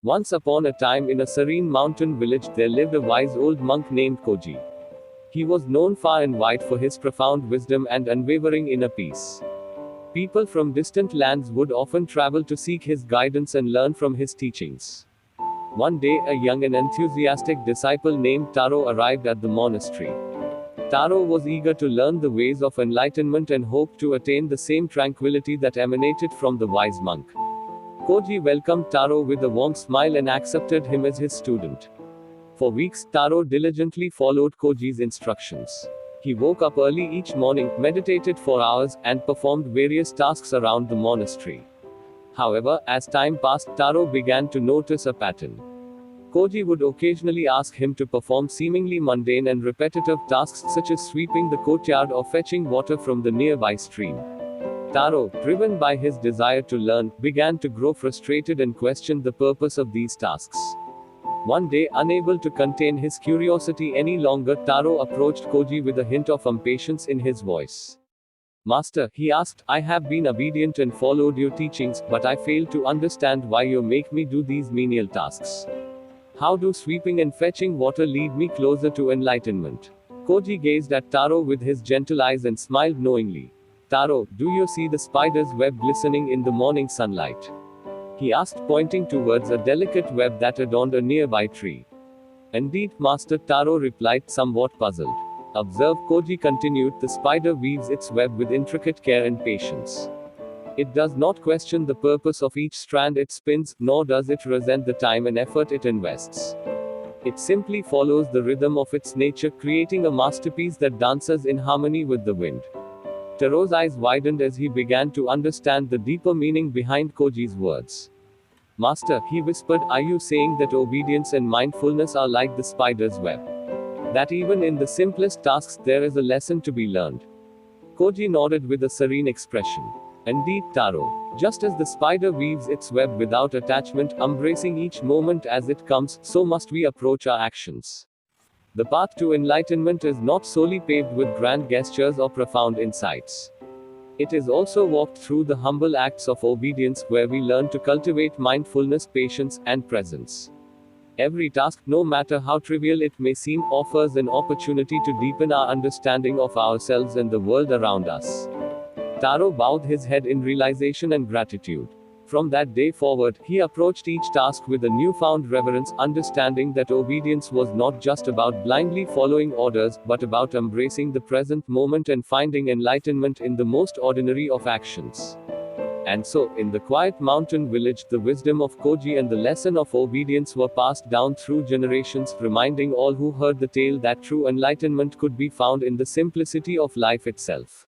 Once upon a time, in a serene mountain village, there lived a wise old monk named Koji. He was known far and wide for his profound wisdom and unwavering inner peace. People from distant lands would often travel to seek his guidance and learn from his teachings. One day, a young and enthusiastic disciple named Taro arrived at the monastery. Taro was eager to learn the ways of enlightenment and hoped to attain the same tranquility that emanated from the wise monk. Koji welcomed Taro with a warm smile and accepted him as his student. For weeks, Taro diligently followed Koji's instructions. He woke up early each morning, meditated for hours, and performed various tasks around the monastery. However, as time passed, Taro began to notice a pattern. Koji would occasionally ask him to perform seemingly mundane and repetitive tasks such as sweeping the courtyard or fetching water from the nearby stream. Taro, driven by his desire to learn, began to grow frustrated and questioned the purpose of these tasks. One day, unable to contain his curiosity any longer, Taro approached Koji with a hint of impatience in his voice. "Master," he asked, "I have been obedient and followed your teachings, but I fail to understand why you make me do these menial tasks. How do sweeping and fetching water lead me closer to enlightenment?" Koji gazed at Taro with his gentle eyes and smiled knowingly. "Taro, do you see the spider's web glistening in the morning sunlight?" he asked, pointing towards a delicate web that adorned a nearby tree. "Indeed, Master," Taro replied, somewhat puzzled. "Observe," Koji continued, "the spider weaves its web with intricate care and patience. It does not question the purpose of each strand it spins, nor does it resent the time and effort it invests. It simply follows the rhythm of its nature, creating a masterpiece that dances in harmony with the wind." Taro's eyes widened as he began to understand the deeper meaning behind Koji's words. "Master," he whispered, "are you saying that obedience and mindfulness are like the spider's web? That even in the simplest tasks there is a lesson to be learned?" Koji nodded with a serene expression. "Indeed, Taro. Just as the spider weaves its web without attachment, embracing each moment as it comes, so must we approach our actions. The path to enlightenment is not solely paved with grand gestures or profound insights. It is also walked through the humble acts of obedience, where we learn to cultivate mindfulness, patience, and presence. Every task, no matter how trivial it may seem, offers an opportunity to deepen our understanding of ourselves and the world around us." Taro bowed his head in realization and gratitude. From that day forward, he approached each task with a newfound reverence, understanding that obedience was not just about blindly following orders, but about embracing the present moment and finding enlightenment in the most ordinary of actions. And so, in the quiet mountain village, the wisdom of Koji and the lesson of obedience were passed down through generations, reminding all who heard the tale that true enlightenment could be found in the simplicity of life itself.